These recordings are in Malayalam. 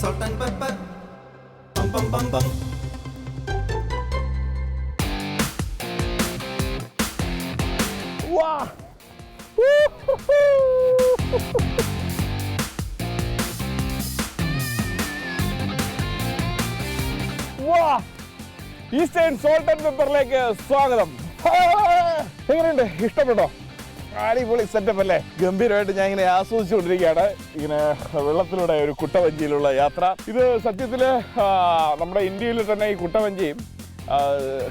salt and pepper. Bum bum bum bum. Wow! Eastern Salt and പെപ്പറിലേക്ക് സ്വാഗതം. എങ്ങനെയുണ്ട്? ഇഷ്ടപ്പെട്ടോ? അടിപൊളി സെറ്റപ്പ് അല്ലേ? ഗംഭീരമായിട്ട് ഞാൻ ഇങ്ങനെ ആസ്വദിച്ചുകൊണ്ടിരിക്കുകയാണ് ഇങ്ങനെ വെള്ളത്തിലൂടെ ഒരു കുട്ടവഞ്ചിയിലുള്ള യാത്ര. ഇത് സത്യത്തിൽ നമ്മുടെ ഇന്ത്യയിൽ തന്നെ ഈ കുട്ടവഞ്ചിയും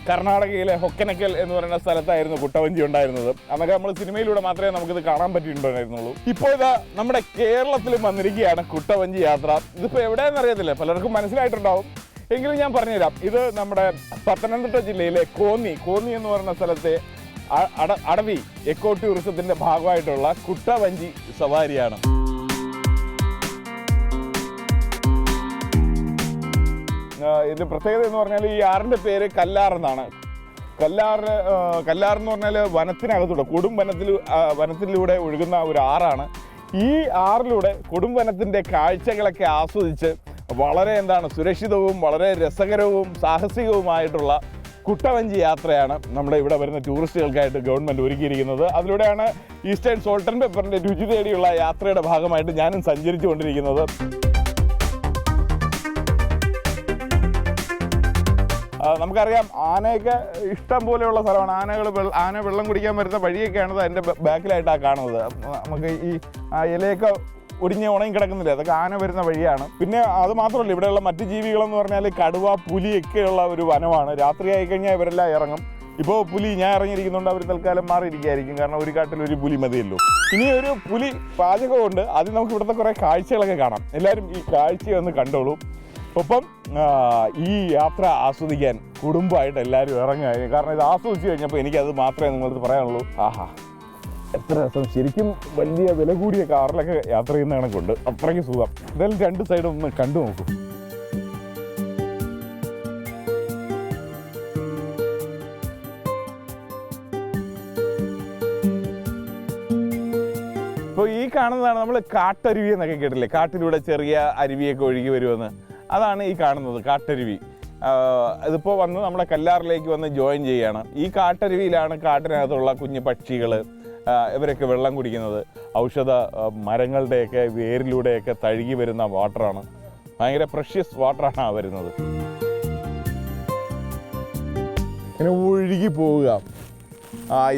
കർണാടകയിലെ ഹൊക്കനക്കൽ എന്ന് പറയുന്ന സ്ഥലത്തായിരുന്നു കുട്ടവഞ്ചി ഉണ്ടായിരുന്നത്. അന്നൊക്കെ നമ്മൾ സിനിമയിലൂടെ മാത്രമേ നമുക്കിത് കാണാൻ പറ്റിയിട്ടുണ്ടായിരുന്നുള്ളൂ. ഇപ്പോൾ ഇത് നമ്മുടെ കേരളത്തിലും വന്നിരിക്കുകയാണ് കുട്ടവഞ്ചി യാത്ര. ഇതിപ്പോൾ എവിടെയെന്ന് അറിയത്തില്ല, പലർക്കും മനസ്സിലായിട്ടുണ്ടാവും. എങ്കിലും ഞാൻ പറഞ്ഞുതരാം. ഇത് നമ്മുടെ പത്തനംതിട്ട ജില്ലയിലെ കോന്നി എന്ന് പറയുന്ന സ്ഥലത്തെ അടവി എക്കോ ടൂറിസത്തിന്റെ ഭാഗമായിട്ടുള്ള കുട്ടവഞ്ചി സവാരിയാണ്. ഇതിന്റെ പ്രത്യേകത എന്ന് പറഞ്ഞാൽ ഈ ആറിന്റെ പേര് കല്ലാർ എന്നാണ്. കല്ലാർ എന്ന് പറഞ്ഞാൽ വനത്തിനകത്തൂടെ വനത്തിലൂടെ ഒഴുകുന്ന ഒരു ആറാണ്. ഈ ആറിലൂടെ കൊടും വനത്തിന്റെ കാഴ്ചകളൊക്കെ ആസ്വദിച്ച് വളരെ സുരക്ഷിതവും വളരെ രസകരവും സാഹസികവുമായിട്ടുള്ള കുട്ടവഞ്ചി യാത്രയാണ് നമ്മുടെ ഇവിടെ വരുന്ന ടൂറിസ്റ്റുകൾക്കായിട്ട് ഗവൺമെൻറ് ഒരുക്കിയിരിക്കുന്നത്. അതിലൂടെയാണ് ഈസ്റ്റേൺ സോൾട്ട് ആൻഡ് പെപ്പറിൻ്റെ രുചി തേടിയുള്ള യാത്രയുടെ ഭാഗമായിട്ട് ഞാനും സഞ്ചരിച്ചു കൊണ്ടിരിക്കുന്നത്. നമുക്കറിയാം, ആനയൊക്കെ ഇഷ്ടം പോലെയുള്ള സ്ഥലമാണ്. ആന വെള്ളം കുടിക്കാൻ വരുന്ന വഴിയൊക്കെയാണ് അതിൻ്റെ ബാക്കിലായിട്ടാണ് കാണുന്നത്. നമുക്ക് ഈ ഇലയൊക്കെ ഒടിഞ്ഞ് ഉണങ്ങി കിടക്കുന്നില്ല, അതൊക്കെ ആന വരുന്ന വഴിയാണ്. പിന്നെ അത് മാത്രമല്ല, ഇവിടെയുള്ള മറ്റ് ജീവികളെന്ന് പറഞ്ഞാൽ കടുവ, പുലിയൊക്കെയുള്ള ഒരു വനമാണ്. രാത്രി ആയിക്കഴിഞ്ഞാൽ ഇവരെല്ലാം ഇറങ്ങും. ഇപ്പോൾ പുലി ഞാൻ ഇറങ്ങിയിരിക്കുന്നുണ്ട്, അവർ തൽക്കാലം മാറിയിരിക്കുകയായിരിക്കും, കാരണം ഒരു കാട്ടിൽ ഒരു പുലി മതിയല്ലോ. ഇനി ഒരു പുലി പാചകമുണ്ട്, അത് നമുക്ക് ഇവിടുത്തെ കുറേ കാഴ്ചകളൊക്കെ കാണാം. എല്ലാവരും ഈ കാഴ്ചയൊന്ന് കണ്ടോളൂ. ഒപ്പം ഈ യാത്ര ആസ്വദിക്കാൻ കുടുംബമായിട്ട് എല്ലാവരും ഇറങ്ങുക. കാരണം ഇത് ആസ്വദിച്ച് കഴിഞ്ഞപ്പോൾ എനിക്കത് മാത്രമേ നിങ്ങൾക്ക് പറയാനുള്ളൂ. ആഹാ, എത്ര രസം! ശരിക്കും വലിയ വില കൂടിയ കാറിലൊക്കെ യാത്ര ചെയ്യുന്ന കണക്കുണ്ട്, അത്രയ്ക്ക് സുഖം. എന്തായാലും രണ്ട് സൈഡും ഒന്ന് കണ്ടു നോക്കൂ. ഇപ്പോൾ ഈ കാണുന്നതാണ് നമ്മൾ കാട്ടരുവി എന്നൊക്കെ കേട്ടില്ലേ? കാട്ടിലൂടെ ചെറിയ അരുവിയൊക്കെ ഒഴുകി വരുമെന്ന്. അതാണ് ഈ കാണുന്നത് കാട്ടരുവി. ഇതിപ്പോൾ വന്ന് നമ്മുടെ കല്ലാറിലേക്ക് വന്ന് ജോയിൻ ചെയ്യുകയാണ്. ഈ കാട്ടരുവിയിലാണ് കാട്ടിനകത്തുള്ള കുഞ്ഞു പക്ഷികൾ ഇവരൊക്കെ വെള്ളം കുടിക്കുന്നത്. ഔഷധ മരങ്ങളുടെയൊക്കെ വേരിലൂടെയൊക്കെ തഴുകി വരുന്ന വാട്ടറാണ്. ഭയങ്കര പ്രഷ്യസ് വാട്ടറാണ് വരുന്നത്. ഇങ്ങനെ ഒഴുകി പോവുക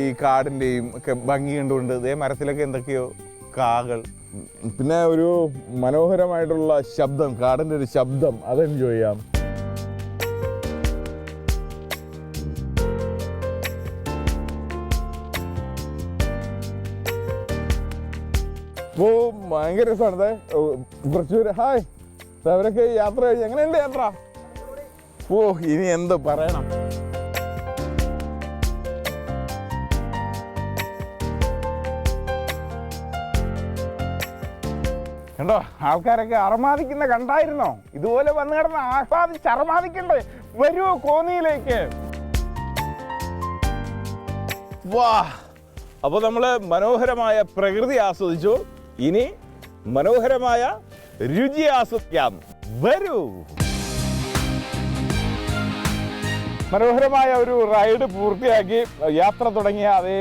ഈ കാടിൻ്റെയും ഒക്കെ ഭംഗി കണ്ടുകൊണ്ട്. ഇതേ മരത്തിലൊക്കെ എന്തൊക്കെയോ കാകൾ. പിന്നെ ഒരു മനോഹരമായിട്ടുള്ള ശബ്ദം, കാടിൻ്റെ ഒരു ശബ്ദം, അത് എൻജോയ് ചെയ്യാം. അപ്പോൾ ഭയങ്കര രസമാണ്. കുറച്ചുപേര് ഹായ്, അവരൊക്കെ യാത്ര കഴിഞ്ഞ് എങ്ങനെയുണ്ട് യാത്ര? ഇനി എന്ത് പറയണം. കണ്ടോ, ആൾക്കാരൊക്കെ അർമാദിക്കുന്ന കണ്ടായിരുന്നോ? ഇതുപോലെ വന്നു കിടന്ന് ആസ്വാദിച്ച് അർമാദിക്കണ്ടേ? വരൂ കോന്നിയിലേക്ക്. അപ്പോൾ നമ്മൾ മനോഹരമായ പ്രകൃതി ആസ്വദിച്ചു. ഇനി മനോഹരമായ രുചി ആസ്വദിക്കാം. വരൂ. മനോഹരമായ ഒരു റൈഡ് പൂർത്തിയാക്കി യാത്ര തുടങ്ങിയ അതേ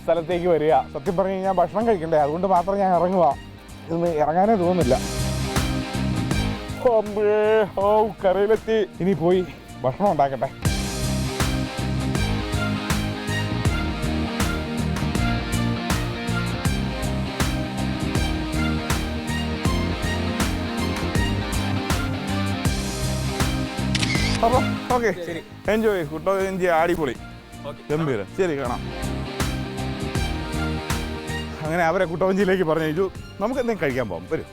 സ്ഥലത്തേക്ക് വരിക. സത്യം പറഞ്ഞു കഴിഞ്ഞാൽ ഭക്ഷണം കഴിക്കണ്ടേ, അതുകൊണ്ട് മാത്രം ഞാൻ ഇറങ്ങുക. ഇന്ന് ഇറങ്ങാനേ തോന്നുന്നില്ല. കരയിലെത്തി. ഇനി പോയി ഭക്ഷണം ഉണ്ടാക്കട്ടെ. അപ്പോൾ ഓക്കെ, എൻജോയ്. കുട്ടവഞ്ചി അടിപൊളി, ഗംഭീരം. ശരി, കാണാം. അങ്ങനെ അവരെ കുട്ടവഞ്ചിയിലേക്ക് പറഞ്ഞു. നമുക്ക് എന്തെങ്കിലും കഴിക്കാൻ പോകാം. വരും.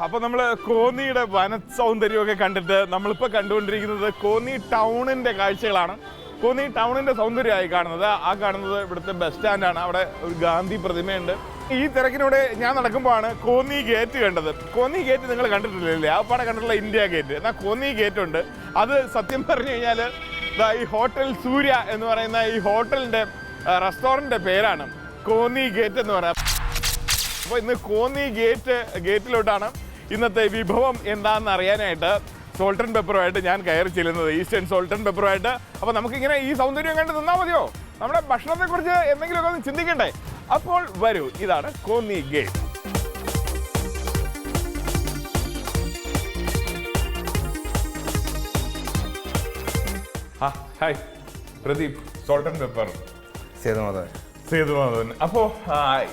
അപ്പോൾ നമ്മൾ കോന്നിയുടെ വന സൗന്ദര്യമൊക്കെ കണ്ടിട്ട് നമ്മളിപ്പോൾ കണ്ടുകൊണ്ടിരിക്കുന്നത് കോന്നി ടൗണിൻ്റെ കാഴ്ചകളാണ്. കോന്നി ടൗണിൻ്റെ സൗന്ദര്യമായി കാണുന്നത്. കാണുന്നത് ഇവിടുത്തെ ബസ് സ്റ്റാൻഡാണ്. അവിടെ ഒരു ഗാന്ധി പ്രതിമയുണ്ട്. ഈ തിരക്കിനൂടെ ഞാൻ നടക്കുമ്പോഴാണ് കോന്നി ഗേറ്റ് കണ്ടത്. കോന്നി ഗേറ്റ് നിങ്ങൾ കണ്ടിട്ടില്ലേ? ആ പാടെ കണ്ടിട്ടുള്ള ഇന്ത്യ ഗേറ്റ്. എന്നാൽ കോന്നി ഗേറ്റ് ഉണ്ട്. അത് സത്യം പറഞ്ഞു കഴിഞ്ഞാൽ ഈ ഹോട്ടൽ സൂര്യ എന്ന് പറയുന്ന ഈ ഹോട്ടലിൻ്റെ റെസ്റ്റോറൻറ്റിൻ്റെ പേരാണ് കോന്നി ഗേറ്റ് എന്ന് പറയുന്നത്. അപ്പോൾ ഇന്ന് കോന്നി ഗേറ്റിലോട്ടാണ് ഇന്നത്തെ വിഭവം എന്താണെന്ന് അറിയാനായിട്ട് സോൾട്ട് ആൻഡ് പെപ്പറുമായിട്ട് ഞാൻ കയറി ചെല്ലുന്നത്, ഈസ്റ്റേൺ സോൾട്ട് ആൻഡ് പെപ്പറുമായിട്ട്. അപ്പോൾ നമുക്കിങ്ങനെ ഈ സൗന്ദര്യം കണ്ട് നിന്നാൽ മതിയോ? നമ്മുടെ ഭക്ഷണത്തെക്കുറിച്ച് എന്തെങ്കിലുമൊക്കെ ഒന്ന് ചിന്തിക്കണ്ടേ? അപ്പോൾ വരൂ, ഇതാണ് Konni gate. Hi, Pradeep, salt and pepper. Sethumadhavan. അപ്പോൾ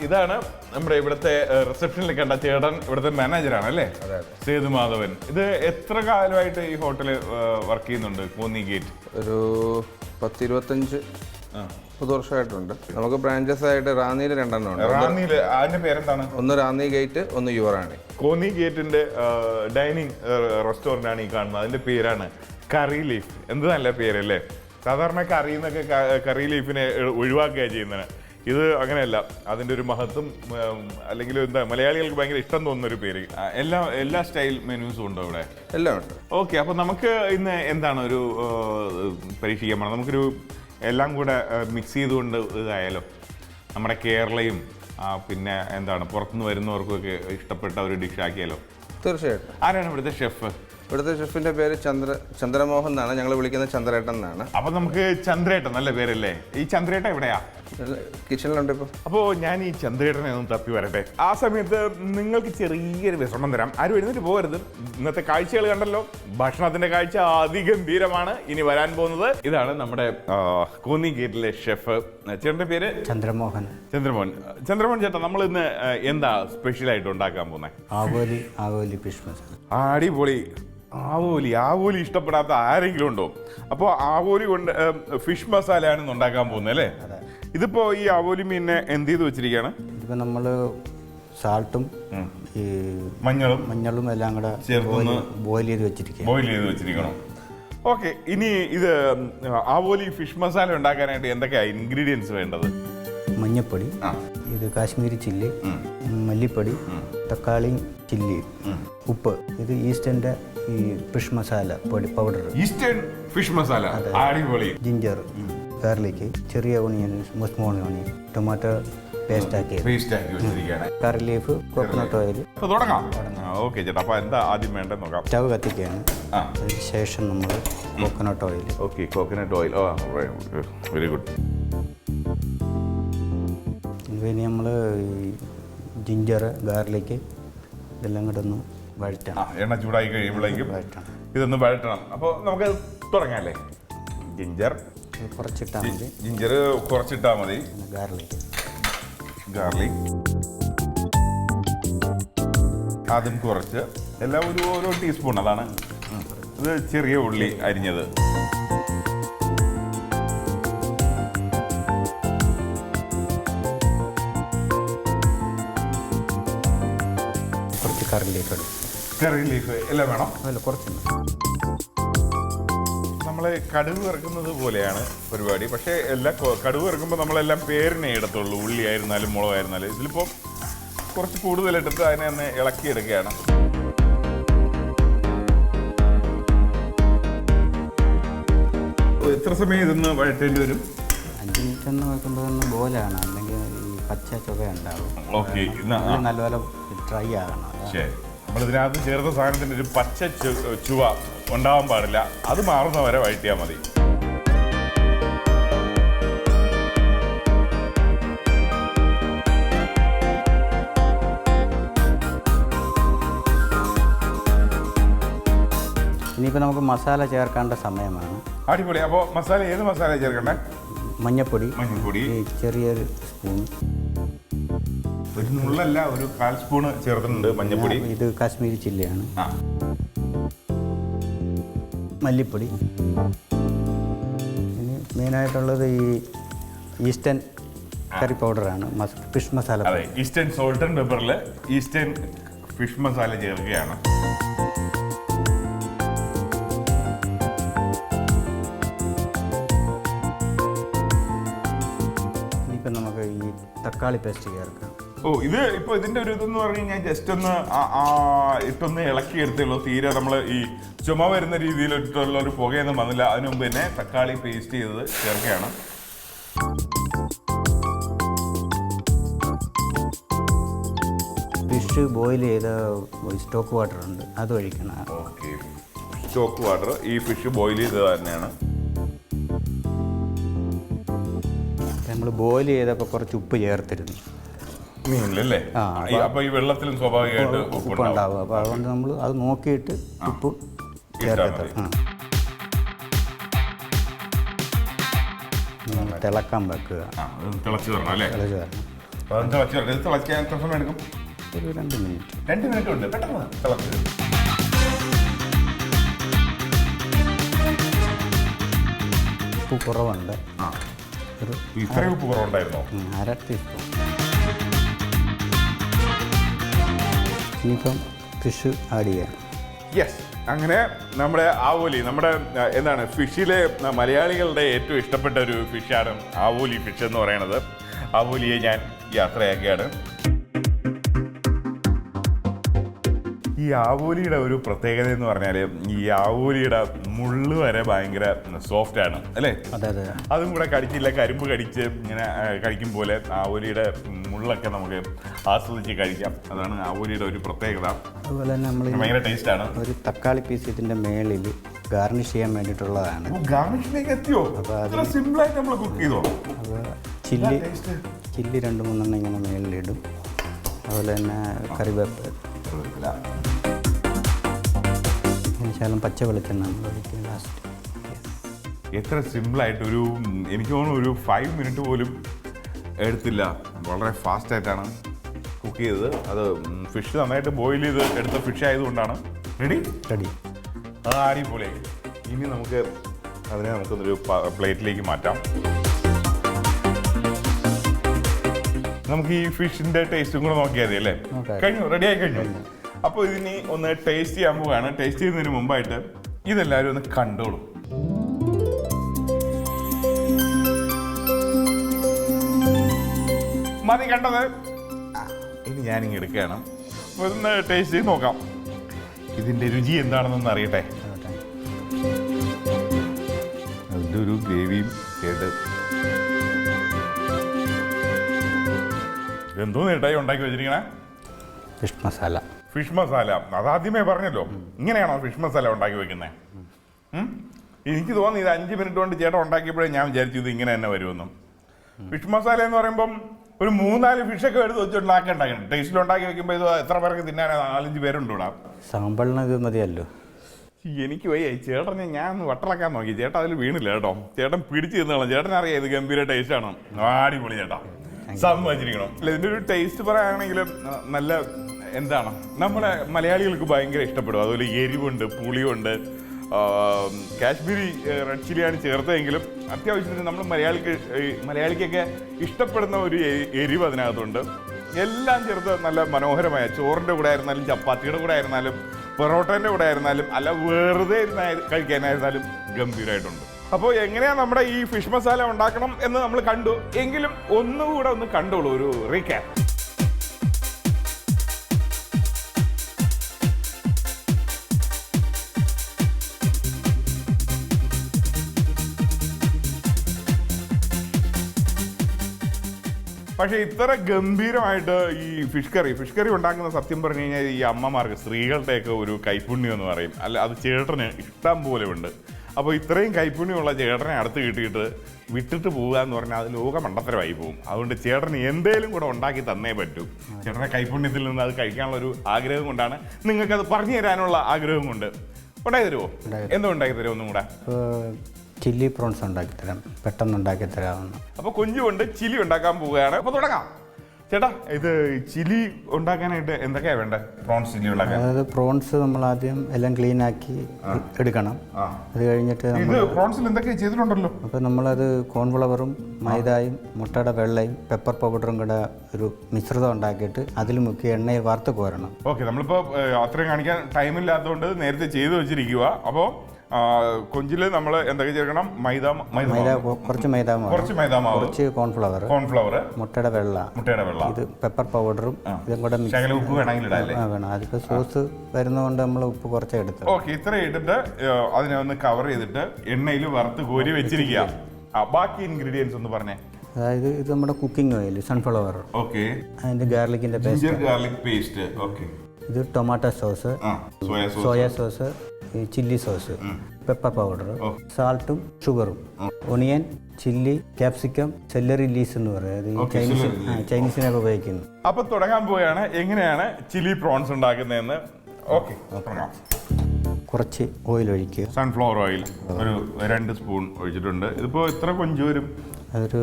ഇതാണ് നമ്മുടെ ഇവിടുത്തെ റിസപ്ഷനിൽ കണ്ട ചേട്ടൻ, ഇവിടുത്തെ മാനേജറാണ് അല്ലേ? സേതുമാധവൻ. ഇത് എത്ര കാലമായിട്ട് ഈ ഹോട്ടല് വർക്ക് ചെയ്യുന്നുണ്ട് കോന്നി ഗേറ്റ്? ഒരു 10-25 വർഷമായിട്ടുണ്ട്. നമുക്ക് ബ്രാഞ്ചസ് ആയിട്ട് റാന്നിയിൽ 2 ഉണ്ട്. റാന്നിയില് അതിന്റെ പേരെന്താണ്? ഒന്ന് റാന്നി ഗേറ്റ്, ഒന്ന് യുവറാണി. കോന്നി ഗേറ്റിന്റെ ഡൈനിങ് റെസ്റ്റോറന്റ് ആണ് ഈ കാണുന്നത്. അതിന്റെ പേരാണ് കറി ലീഫ്. എന്ത് നല്ല പേരല്ലേ? സാധാരണ കറിന്നൊക്കെ കറി ലീഫിനെ ഒഴിവാക്കുക ചെയ്യുന്നത്. ഇത് അങ്ങനെയല്ല, അതിൻ്റെ ഒരു മഹത്വം അല്ലെങ്കിൽ എന്താ മലയാളികൾക്ക് ഭയങ്കര ഇഷ്ടം തോന്നുന്ന ഒരു പേര്. എല്ലാ സ്റ്റൈൽ മെനൂസും ഉണ്ടോ ഇവിടെ? എല്ലാം ഉണ്ട്. ഓക്കെ, അപ്പോൾ നമുക്ക് ഇന്ന് എന്താണ് ഒരു പരീക്ഷിക്കാൻ പോകണം? നമുക്കൊരു എല്ലാം കൂടെ മിക്സ് ചെയ്തുകൊണ്ട് ഇതായാലോ, നമ്മുടെ കേരളയും പിന്നെ എന്താണ് പുറത്തുനിന്ന് വരുന്നവർക്കൊക്കെ ഇഷ്ടപ്പെട്ട ഒരു ഡിഷ് ആക്കിയാലോ? തീർച്ചയായിട്ടും. ആരാണ് ഇവിടുത്തെ ഷെഫ്? ഇവിടുത്തെ ഷെഫിന്റെ പേര് ചന്ദ്രമോഹൻ എന്നാണ്. ഞങ്ങൾ വിളിക്കുന്നത് ചന്ദ്രേട്ടൻ എന്നാണ്. അപ്പൊ നമുക്ക് ചന്ദ്രേട്ടൻ, നല്ല പേരല്ലേ? ഈ ചന്ദ്രേട്ടൻ എവിടെയാ? കിച്ചണിലുണ്ട് ഇപ്പോൾ. അപ്പോൾ ഞാൻ ഈ ചന്ദ്രേട്ടനെ ഒന്ന് തപ്പി വരട്ടെ. ആ സമയത്ത് നിങ്ങൾക്ക് ചെറിയൊരു വിശ്രമം തരാം. ആരും എഴുന്നേറ്റ് പോകരുത്. ഇന്നത്തെ കാഴ്ചകൾ കണ്ടല്ലോ, ഭക്ഷണത്തിന്റെ കാഴ്ച അതിഗംഭീരമാണ് ഇനി വരാൻ പോകുന്നത്. ഇതാണ് നമ്മുടെ കോന്നി ഗേറ്റിലെ ഷെഫ്. ചേട്ടന്റെ പേര്? ചന്ദ്രമോഹൻ. ചന്ദ്രമോഹൻ ചേട്ടാ, നമ്മൾ ഇന്ന് എന്താ സ്പെഷ്യൽ ആയിട്ട് ഉണ്ടാക്കാൻ പോകുന്നത്? ആവോലി ഫിഷ് മസാല. അടിപൊളി. ആവോലി ഇഷ്ടപ്പെടാത്ത ആരെങ്കിലും ഉണ്ടോ? അപ്പോൾ ആവോലി കൊണ്ട് ഫിഷ് മസാലയാണ് ഇന്ന് ഉണ്ടാക്കാൻ പോകുന്നത് അല്ലേ? ഇതിപ്പോ ഈ ആവോലി മീനിനെ എന്ത് ചെയ്ത് വെച്ചിരിക്കുകയാണ്? ഇതിപ്പോൾ നമ്മൾ സാൾട്ടും ഈ മഞ്ഞളും എല്ലാം കൂടെ ബോയിൽ ചെയ്ത് വെച്ചിരിക്കണം. ഓക്കെ, ഇനി ഇത് ആവോലി ഫിഷ് മസാല ഉണ്ടാക്കാനായിട്ട് എന്തൊക്കെയാ ഇൻഗ്രീഡിയൻസ് വേണ്ടത്? മഞ്ഞപ്പൊടി, ഇത് കാശ്മീരി ചില്ലി, മല്ലിപ്പൊടി, തക്കാളി ചില്ലി, ഉപ്പ്, ഇത് ഈസ്റ്റേൻ്റെ ഈ fish masala powder, eastern fish masala. അടിപൊളി. ജിഞ്ചർ, ഗാർലിക്, ചെറിയ onion, small onion, tomato paste ആക്കി വെച്ചിരിക്കുകയാണ്. കറി ലീഫ്, കോക്കനട്ട് ഓയിൽ. തുടങ്ങാം. ഓക്കെ ചേട്ടാ, അപ്പോൾ എന്താ ആദ്യം വേണ്ടെന്ന് നോക്കാം. സ്റ്റവ് കത്തിക്കുകയാണ്. അതിന് ശേഷം നമ്മൾ coconut oil. Okay, coconut oil. Very good. പിന്നെ നമ്മൾ ഈ ജിഞ്ചർ, ഗാർലിക് ഇതെല്ലാം കൂടെ ഒന്ന് വഴറ്റണം. എണ്ണ ചൂടായി കഴിയുമ്പോഴേക്കും ഇതൊന്ന് വഴറ്റണം. അപ്പോൾ നമുക്ക് തുടങ്ങാം അല്ലേ? ജിഞ്ചർ കുറച്ചിട്ടാൽ മതി. ഗാർലിക് അതും കുറച്ച്, എല്ലാം ഓരോ ടീസ്പൂൺ. അതാണ് ഇത്. ചെറിയ ഉള്ളി അരിഞ്ഞത്. കുറച്ച് കറി ലീഫ് എല്ലാം വേണം. അല്ല, കുറച്ച്. നമ്മൾ കടുക് ഇറക്കുന്നത് പോലെയാണ് പരിപാടി. പക്ഷേ കടുക് ഇറക്കുമ്പോൾ നമ്മളെല്ലാം പേരിനെ ഇടത്തുള്ളൂ. ഉള്ളി ആയിരുന്നാലും മുളകായിരുന്നാലും. ഇതിലിപ്പോൾ കുറച്ച് കൂടുതലെടുത്ത് അതിനെ ഒന്ന് ഇളക്കിയെടുക്കുകയാണ്. എത്ര സമയം ഇതൊന്ന് വഴറ്റേണ്ടി വരും? 5 മിനിറ്റ് എന്ന് വെക്കുമ്പോൾ ബോലാണ്, അല്ലെങ്കിൽ ഈ പച്ച ചുവ ഉണ്ടാവും. ഓക്കെ, നല്ലപോലെ ഡ്രൈ ആകണം. നമ്മളിതിനകത്ത് ചേർത്ത സാധനത്തിൻ്റെ ഒരു പച്ച ചുവ ഉണ്ടാവാൻ പാടില്ല. അത് മാറുന്നവരെ വഴറ്റിയാൽ മതി. ഇനിയിപ്പോൾ നമുക്ക് മസാല ചേർക്കേണ്ട സമയമാണ്. അടിപൊളി. അപ്പോൾ ഏത് മസാല ചേർക്കണ്ടേ? മഞ്ഞപ്പൊടി ചെറിയൊരു സ്പൂൺ, ഒരു നുള്ളല്ല, ഒരു 1/4 സ്പൂൺ ചേർത്തിട്ടുണ്ട് മഞ്ഞപ്പൊടി. ഇത് കാശ്മീരി ചില്ലിയാണ്. മല്ലിപ്പൊടി. ഇനി മെയിനായിട്ടുള്ളത് ഈ ഈസ്റ്റേൺ കറി പൗഡറാണ്, ഫിഷ് മസാല. അതെ, ഈസ്റ്റേൺ സോൾട്ട് ആൻഡ് പെപ്പറിൽ ഈസ്റ്റേൺ ഫിഷ് മസാല ചേർക്കുകയാണ്. ഇനിയിപ്പം നമുക്ക് ഈ തക്കാളി പേസ്റ്റ് ചേർക്കാം. ഇത് ഇപ്പോൾ ഇതിൻ്റെ ഒരു ഇതെന്ന് പറഞ്ഞു കഴിഞ്ഞാൽ ജസ്റ്റ് ഒന്ന് ഇട്ടൊന്ന് ഇളക്കിയെടുത്തുള്ളൂ. തീരെ നമ്മൾ ഈ ചുമ വരുന്ന രീതിയിലിട്ടുള്ള ഒരു പുകയൊന്നും വന്നില്ല. അതിനു മുമ്പ് തന്നെ തക്കാളി പേസ്റ്റ് ചെയ്തത് ചേർക്കുകയാണ്. ഫിഷ് ബോയിൽ ചെയ്ത സ്റ്റോക്ക് വാട്ടർ ഉണ്ട്, അത് ഒഴിക്കണം. ഓക്കെ, സ്റ്റോക്ക് വാട്ടർ ഈ ഫിഷ് ബോയിൽ ചെയ്തത് തന്നെയാണ്. നമ്മൾ ബോയിൽ ചെയ്തപ്പോൾ കുറച്ച് ഉപ്പ് ചേർത്തിരുന്നു മീനിലല്ലേ? അപ്പൊ ഈ വെള്ളത്തിലും സ്വാഭാവികമായിട്ട് ഉപ്പുണ്ടാവും. അപ്പോൾ അതുകൊണ്ട് നമ്മൾ അത് നോക്കിയിട്ട് ഉപ്പ് ചേർക്കത്തില്ല. തിളക്കാൻ വെക്കുക. തിളച്ച് തരണം അല്ലേ? തിളച്ച് തരണം. തിളക്കാൻ എത്ര സമയം എടുക്കും? ഒരു 2 മിനിറ്റ്. 2 മിനിറ്റ് ഉണ്ട്, പെട്ടെന്ന് തിളച്ച്. ഉപ്പ് കുറവുണ്ട്. ഇത്രയും ഉപ്പ് കുറവുണ്ടായിരുന്നോ? 1/2 ടീസ്പൂൺ. ഇനിയിപ്പം ഫിഷ് ആഡ് ചെയ്യാം. യെസ്, അങ്ങനെ നമ്മുടെ ആവോലി, നമ്മുടെ എന്താണ് ഫിഷിലെ മലയാളികളുടെ ഏറ്റവും ഇഷ്ടപ്പെട്ട ഒരു ഫിഷാണ് ആവോലി ഫിഷ് എന്ന് പറയുന്നത്. ആവോലിയെ ഞാൻ യാത്രയാക്കിയാണ്. ഈ ആവോലിയുടെ ഒരു പ്രത്യേകത എന്ന് പറഞ്ഞാൽ ഈ ആവോലിയുടെ മുള്ള് വരെ ഭയങ്കര സോഫ്റ്റ് ആണ് അല്ലേ? അതെ അതെ. അതും കൂടെ കടിച്ചില്ല, കരിമ്പ് കടിച്ച് ഇങ്ങനെ കഴിക്കും പോലെ ആവോലിയുടെ മുള്ളൊക്കെ നമുക്ക് ആസ്വദിച്ച് കഴിക്കാം. അതാണ് ആവോലിയുടെ ഒരു പ്രത്യേകത. അതുപോലെ തന്നെ നമ്മൾ ഭയങ്കര ടേസ്റ്റാണ്. ഒരു തക്കാളി പീസ് ഇതിൻ്റെ മേളിൽ ഗാർണിഷ് ചെയ്യാൻ വേണ്ടിയിട്ടുള്ളതാണ്. ഗാർണിഷിലേക്ക് എത്തിയോ? അത്ര സിമ്പിളായിട്ട് നമ്മൾ കുക്ക് ചെയ്തോ? അപ്പോൾ ചില്ലി 2-3 ഇങ്ങനെ മേളിലിടും. അതുപോലെ തന്നെ കറിവേപ്പില, ശകലം പച്ച വെളിച്ചെണ്ണ ഒഴിക്കും ലാസ്റ്റ്. എത്ര സിമ്പിളായിട്ടൊരു, എനിക്ക് തോന്നുന്നു ഒരു 5 മിനിറ്റ് പോലും എടുത്തില്ല. വളരെ ഫാസ്റ്റായിട്ടാണ് കുക്ക് ചെയ്തത്. അത് ഫിഷ് നന്നായിട്ട് ബോയിൽ ചെയ്ത് എടുത്ത ഫിഷ് ആയതുകൊണ്ടാണ്. റെഡി. അത് അടിപൊളി. ഇനി നമുക്ക് അതിനെ നമുക്കൊന്നൊരു പ്ലേറ്റിലേക്ക് മാറ്റാം. നമുക്ക് ഈ ഫിഷിൻ്റെ ടേസ്റ്റും കൂടെ നോക്കിയാൽ മതി അല്ലേ? കഴിഞ്ഞു, റെഡിയായി കഴിഞ്ഞു. അപ്പോൾ ഇതിനി ഒന്ന് ടേസ്റ്റ് ചെയ്യാൻ പോവുകയാണ്. ടേസ്റ്റ് ചെയ്യുന്നതിന് മുമ്പായിട്ട് ഇതെല്ലാവരും ഒന്ന് കണ്ടോളൂ. മതി കണ്ടത്? ഇനി ഞാനിങ്ങ് എടുക്കുകയാണ്. അപ്പോൾ ഇതൊന്ന് ടേസ്റ്റ് ചെയ്ത് നോക്കാം, ഇതിൻ്റെ രുചി എന്താണെന്നൊന്ന് അറിയട്ടെ. അതിൻ്റെ ഒരു ഗ്രേവിയും കേട്ട് എന്തോ നേട്ടായി ഉണ്ടാക്കി വെച്ചിരിക്കണേ? ഫിഷ് മസാല. അതാദ്യമേ പറഞ്ഞല്ലോ, ഇങ്ങനെയാണോ ഫിഷ് മസാല ഉണ്ടാക്കി വെക്കുന്നത്? എനിക്ക് തോന്നി ഇത് 5 മിനിറ്റ് കൊണ്ട് ചേട്ടൻ ഉണ്ടാക്കിയപ്പോഴേ ഞാൻ വിചാരിച്ചു ഇത് ഇങ്ങനെ തന്നെ വരുമെന്നും. ഫിഷ് മസാല എന്ന് പറയുമ്പം ഒരു 3-4 ഫിഷൊക്കെ എടുത്ത് വെച്ചുണ്ടാക്കണം. ടേസ്റ്റിൽ ഉണ്ടാക്കി വെക്കുമ്പോൾ ഇത് എത്ര പേർക്ക് തിന്നാൻ? 4-5 പേരുണ്ട് ഇവിടെ. സാമ്പാറിന് ഇത് മതിയല്ലോ. എനിക്ക് വയ്യ ചേട്ടനെ ഞാൻ ഒന്ന് വട്ടളക്കാൻ നോക്കി, ചേട്ടൻ അതിൽ വീണില്ല കേട്ടോ. ചേട്ടൻ പിടിച്ച് തിന്നോളാം. ചേട്ടനറിയാം ഇത് ഗംഭീര ടേസ്റ്റാണ്. അടിപൊളി ചേട്ടാ, സമ്മതിച്ചിരിക്കണം. അല്ല, ഇതിൻ്റെ ഒരു ടേസ്റ്റ് പറയുകയാണെങ്കിൽ നല്ല എന്താണ്, നമ്മുടെ മലയാളികൾക്ക് ഭയങ്കര ഇഷ്ടപ്പെടും. അതുപോലെ എരിവുണ്ട്, പുളിയുണ്ട്, കാശ്മീരി റെഡ് ചില്ലിയാണ് ചേർത്തതെങ്കിലും അത്യാവശ്യത്തിന് നമ്മൾ മലയാളിക്കൊക്കെ ഇഷ്ടപ്പെടുന്ന ഒരു എരിവ് അതിനകത്തുണ്ട്. എല്ലാം ചേർത്ത് നല്ല മനോഹരമായ ചോറിൻ്റെ കൂടെ ആയിരുന്നാലും ചപ്പാത്തിയുടെ കൂടെ ആയിരുന്നാലും പൊറോട്ടേൻ്റെ കൂടെ ആയിരുന്നാലും അല്ല വെറുതെ കഴിക്കാനായിരുന്നാലും ഗംഭീരമായിട്ടുണ്ട്. അപ്പോൾ എങ്ങനെയാണ് നമ്മുടെ ഈ ഫിഷ് മസാല ഉണ്ടാക്കണം എന്ന് നമ്മൾ കണ്ടു. എങ്കിലും ഒന്നുകൂടെ ഒന്ന് കണ്ടോളൂ, ഒരു റീക്യാപ്പ്. പക്ഷേ ഇത്ര ഗംഭീരമായിട്ട് ഈ ഫിഷ് കറി ഉണ്ടാക്കുന്ന സത്യം പറഞ്ഞു കഴിഞ്ഞാൽ ഈ അമ്മമാർക്ക്, സ്ത്രീകളുടെയൊക്കെ ഒരു കൈപ്പുണ്യം എന്ന് പറയും. അല്ല, അത് ചേട്ടന് ഇഷ്ടം പോലെ ഉണ്ട്. അപ്പോൾ ഇത്രയും കൈപ്പുണ്യമുള്ള ചേട്ടനെ അടുത്ത് കിട്ടിയിട്ട് വിട്ടിട്ട് പോകുക എന്ന് പറഞ്ഞാൽ അത് ലോക മണ്ടത്തരമായി പോകും. അതുകൊണ്ട് ചേട്ടന് എന്തേലും കൂടെ ഉണ്ടാക്കി തന്നേ പറ്റൂ. ചേട്ടൻ്റെ കൈപ്പുണ്യത്തിൽ നിന്ന് അത് കഴിക്കാനുള്ള ഒരു ആഗ്രഹം കൊണ്ടാണ്, നിങ്ങൾക്കത് പറഞ്ഞു തരാനുള്ള ആഗ്രഹം കൊണ്ട്. ഉണ്ടാക്കി തരുമോ? എന്തോ ഉണ്ടാക്കി തരുമോ ഒന്നും കൂടെ? ചില്ലി പ്രോൺസ് ഉണ്ടാക്കി തരാം, പെട്ടെന്ന് ഉണ്ടാക്കി തരാമെന്ന്. അപ്പോൾ കൊഞ്ച് കൊണ്ട് ചില്ലി ഉണ്ടാക്കാൻ പോവുകയാണ്. അപ്പോൾ തുടങ്ങാം. ചേട്ടാ, ഇത് ചില്ലി ഉണ്ടാക്കാനായിട്ട് എന്തൊക്കെയാണ് വേണ്ടത്? പ്രോൺസ് ചില്ലി ഉണ്ടാക്കാൻ അതായത് പ്രോൺസ് നമ്മൾ ആദ്യം എല്ലാം ക്ലീൻ ആക്കി എടുക്കണം. അത് കഴിഞ്ഞിട്ട് പ്രോൺസിൽ എന്തൊക്കെയാണ് ചെയ്തിട്ടുണ്ടല്ലോ. അപ്പോൾ നമ്മളത് കോൺഫ്ലവറും മൈദയും മുട്ടയുടെ വെള്ളയും പെപ്പർ പൗഡറും കൂടെ ഒരു മിശ്രിതം ഉണ്ടാക്കിയിട്ട് അതിൽ മുക്കി എണ്ണയിൽ വറുത്ത് കോരണം. ഓക്കെ, നമ്മളിപ്പോൾ അത്രയും കാണിക്കാൻ ടൈമില്ലാത്തതുകൊണ്ട് നേരത്തെ ചെയ്ത് വെച്ചിരിക്കുക. അപ്പോൾ കൊഞ്ചില് നമ്മൾ എന്തൊക്കെ ചേർക്കണം? കുറച്ച് മൈദാമാവ്, കുറച്ച് കോൺഫ്ലവർ, മുട്ടയുടെ വെള്ള, ഇത് പെപ്പർ പൗഡറും ഇതും കൂടെ ഉപ്പ് വേണം. അതിപ്പോ സോസ് വരുന്നതുകൊണ്ട് നമ്മൾ ഉപ്പ് കുറച്ച് എടുത്തു. ഓക്കെ, ഇത്ര ഇട്ടിട്ട് അതിനെ ഒന്ന് കവർ ചെയ്തിട്ട് എണ്ണയിൽ വറുത്ത് കോരി വെച്ചിരിക്കുക. ബാക്കി ഇൻഗ്രീഡിയൻസ് ഒന്ന് പറഞ്ഞേ. അതായത് ഇത് നമ്മുടെ കുക്കിംഗ് ഓയിൽ സൺഫ്ലവർ, ഓക്കെ. അതിൻ്റെ ഗാർലിക്കിൻ്റെ ginger paste, garlic paste, okay. ഇത് tomato sauce, soya sauce, chilli sauce, pepper powder, സാൾട്ടും ഷുഗറും, onion, chilli, capsicum, celery leaves എന്ന് പറയുന്നത് ചൈനീസിനൊക്കെ ഉപയോഗിക്കുന്നു. അപ്പൊ തുടങ്ങാൻ പോവുകയാണ് എങ്ങനെയാണ് ചില്ലി പ്രോൺസ് ഉണ്ടാക്കുന്നതെന്ന്. ഓക്കെ, കുറച്ച് ഓയിൽ ഒഴിക്കുക. സൺഫ്ലവർ ഓയിൽ ഒരു 2 സ്പൂൺ ഒഴിച്ചിട്ടുണ്ട്. ഇതിപ്പോ എത്ര കൊഞ്ച് വരും? അതൊരു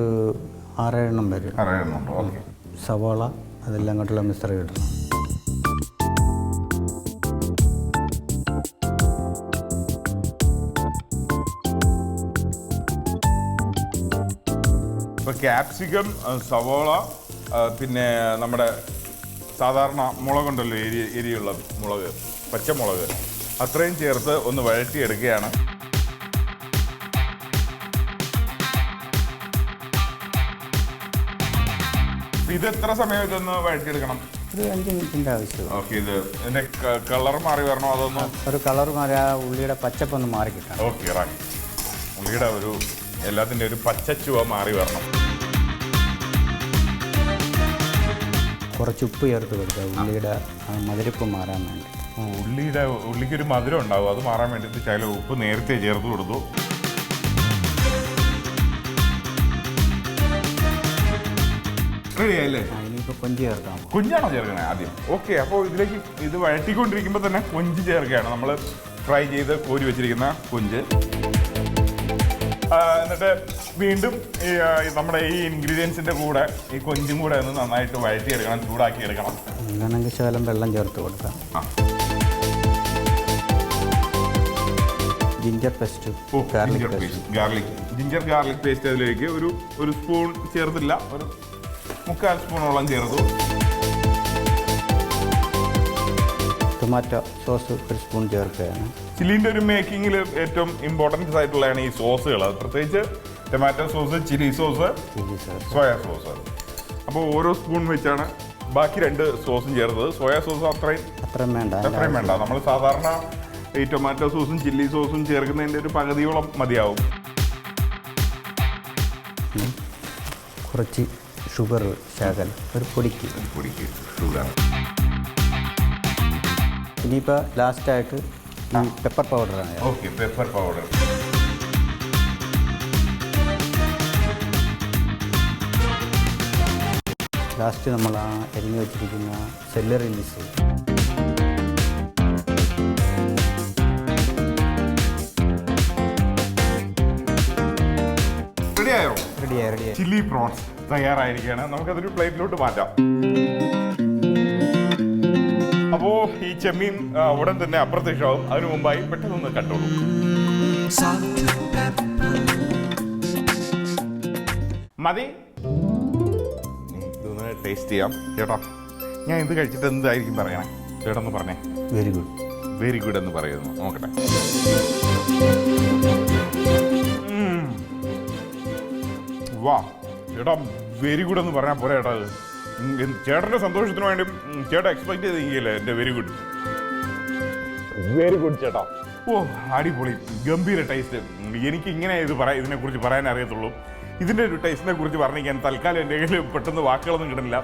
6-7 വരും. 6 ഓക്കെ. സവാള അതെല്ലാം കൊണ്ടുള്ള മിശ്രം ഇടണം. ഇപ്പോൾ ക്യാപ്സിക്കം, സവോള, പിന്നെ നമ്മുടെ സാധാരണ മുളകുണ്ടല്ലോ, എരിയുള്ള മുളക്, പച്ചമുളക്, അത്രയും ചേർത്ത് ഒന്ന് വഴറ്റിയെടുക്കുകയാണ്. ഇത് എത്ര സമയം ഇതൊന്ന് വഴറ്റിയെടുക്കണം? ഒരു 5 മിനിറ്റിൻ്റെ ആവശ്യം. ഓക്കെ. ഇത് ഇതിൻ്റെ കളർ മാറി വരണോ അതൊന്ന്? ഒരു കളർ മാറി ആ ഉള്ളിയുടെ പച്ചപ്പൊന്ന് മാറി കിട്ടണം. ഓക്കെ, റാണി. ഉള്ളിയുടെ ഒരു എല്ലാത്തിൻ്റെ ഒരു പച്ചച്ചുവ മാറി വരണം. കുറച്ച് ഉപ്പ് ചേർത്ത് കൊടുക്കുക, ഉള്ളിയുടെ മധുരപ്പ് മാറാൻ വേണ്ടി. ഉള്ളിക്കൊരു മധുരം ഉണ്ടാവും, അത് മാറാൻ വേണ്ടിയിട്ട് ചില ഉപ്പ് നേരത്തെ ചേർത്ത് കൊടുത്തു. റെഡിയായില്ലേ? ഇനിയിപ്പോൾ കൊഞ്ച് ചേർക്കാം. കൊഞ്ചാണോ ചേർക്കണേ ആദ്യം? ഓക്കെ. അപ്പോൾ ഇതിലേക്ക് ഇത് വഴറ്റിക്കൊണ്ടിരിക്കുമ്പോൾ തന്നെ കൊഞ്ച് ചേർക്കുകയാണ്. നമ്മൾ ഫ്രൈ ചെയ്ത് കോരി വെച്ചിരിക്കുന്ന കൊഞ്ച്. എന്നിട്ട് വീണ്ടും നമ്മുടെ ഈ ഇൻഗ്രീഡിയൻസിൻ്റെ കൂടെ ഈ കൊഞ്ചും കൂടെ ഒന്ന് നന്നായിട്ട് വഴറ്റിയെടുക്കണം, ചൂടാക്കി എടുക്കണം. അങ്ങനെയാണെങ്കിൽ ശകലം വെള്ളം ചേർത്ത് കൊടുക്കാം. Ginger paste, ginger garlic paste അതിലേക്ക് ഒരു സ്പൂൺ ചേർത്തില്ല, ഒരു 3/4 സ്പൂണോളം ചേർത്തു. ടൊമാറ്റോ സോസ് 1 സ്പൂൺ ചേർക്കുകയാണ്. ചില്ലിൻ്റെ ഒരു മേക്കിങ്ങിൽ ഏറ്റവും ഇമ്പോർട്ടൻസ് ആയിട്ടുള്ളതാണ് ഈ സോസുകൾ. പ്രത്യേകിച്ച് tomato sauce, chilli sauce, soya sauce. അപ്പോൾ ഓരോ സ്പൂൺ വെച്ചാണ് ബാക്കി 2 സോസും ചേർത്തത്. സോയ സോസ് അത്രയും വേണ്ട. നമ്മൾ സാധാരണ ഈ ടൊമാറ്റോ സോസും ചില്ലി സോസും ചേർക്കുന്നതിൻ്റെ ഒരു പകുതിയോളം മതിയാവും. കുറച്ച് ഷുഗർ, ശകലം ഒരു പൊടിക്ക് ഷുഗർ. ഇനിയിപ്പോൾ ലാസ്റ്റായിട്ട് പെപ്പർ പൗഡറാണ്. Okay, pepper powder. ലാസ്റ്റ് നമ്മൾ ആ എരിഞ്ഞു വെച്ചിരിക്കുന്ന സെല്ലറി ലീസ്. റെഡിയായി. ചില്ലി പ്രോൺസ് തയ്യാറായിരിക്കുകയാണ്. നമുക്കതൊരു പ്ലേറ്റിലോട്ട് മാറ്റാം. അപ്പോൾ ഈ ചെമ്മീൻ ഉടൻ തന്നെ അപ്രത്യക്ഷമാവും. അതിനു മുമ്പായി പെട്ടെന്നൊന്ന് കണ്ടോളൂ. മതി, ഇതൊന്ന് ടേസ്റ്റ് ചെയ്യാം. ചേട്ടാ, ഞാൻ ഇത് കഴിച്ചിട്ട് എന്തായിരിക്കും പറയണേ? ചേട്ടൊന്ന് പറഞ്ഞേ. വെരി ഗുഡ് എന്ന് പറയുന്നു. നോക്കട്ടെ. വാ ചേട്ടാ, വെരി ഗുഡ് എന്ന് പറഞ്ഞാൽ പോരാ ചേട്ടാ. ചേട്ടൻ്റെ സന്തോഷത്തിന് വേണ്ടി ചേട്ടാ എക്സ്പെക്ട് ചെയ്തിരിക്കില്ലേ എൻ്റെ വെരി ഗുഡ് ചേട്ടാ. ഓ, അടിപൊളി, ഗംഭീര ടേസ്റ്റ്. എനിക്ക് ഇങ്ങനെ ഇതിനെക്കുറിച്ച് പറയാൻ അറിയത്തുള്ളൂ. ഇതിൻ്റെ ഒരു ടേസ്റ്റിനെ കുറിച്ച് പറഞ്ഞിരിക്കാൻ തൽക്കാലം എൻ്റെ കയ്യിൽ പെട്ടെന്ന് വാക്കുകളൊന്നും കിട്ടുന്നില്ല.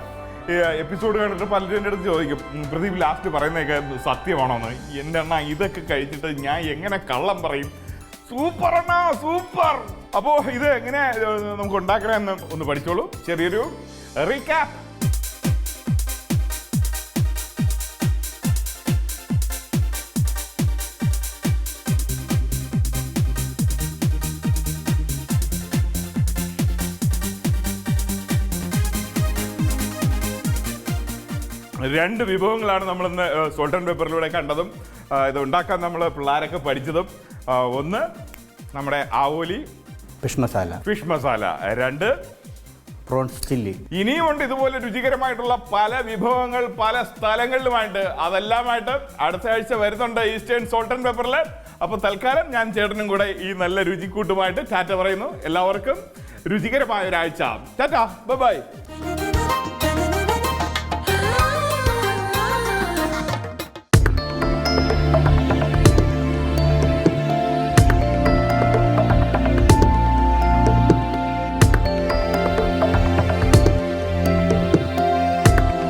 എപ്പിസോഡ് കണ്ടിട്ട് പലരും എൻ്റെ അടുത്ത് ചോദിക്കും, പ്രദീപ് ലാസ്റ്റ് പറയുന്നതൊക്കെ സത്യമാണോന്ന്. എൻ്റെ അണ്ണ ഇതൊക്കെ കഴിച്ചിട്ട് ഞാൻ എങ്ങനെ കള്ളം പറയും? സൂപ്പർ അണ്ണാ, സൂപ്പർ. അപ്പോൾ ഇത് എങ്ങനെ നമുക്ക് ഉണ്ടാക്കണമെന്ന് ഒന്ന് പഠിച്ചോളൂ. ചെറിയൊരു റീക്യാപ്പ്. രണ്ട് വിഭവങ്ങളാണ് നമ്മളിന്ന് സോൾട്ട് ആൻഡ് പെപ്പറിലൂടെ കണ്ടതും ഇത് ഉണ്ടാക്കാൻ നമ്മൾ പിള്ളേരൊക്കെ പഠിച്ചതും. ഒന്ന് നമ്മുടെ ആവോലി ഫിഷ് മസാല, 2 പ്രോൺസ് ചില്ലി. ഇനിയുമുണ്ട് ഇതുപോലെ രുചികരമായിട്ടുള്ള പല വിഭവങ്ങൾ പല സ്ഥലങ്ങളിലുമായിട്ട്. അതെല്ലാമായിട്ട് അടുത്ത ആഴ്ച വരുന്നുണ്ട് ഈസ്റ്റേൺ സോൾട്ട് ആൻഡ് പെപ്പറിൽ. അപ്പോൾ തൽക്കാലം ഞാൻ ചേട്ടനും കൂടെ ഈ നല്ല രുചിക്കൂട്ടുമായിട്ട് ടാറ്റ പറയുന്നു. എല്ലാവർക്കും രുചികരമായ ഒരാഴ്ച. Tata, bye bye.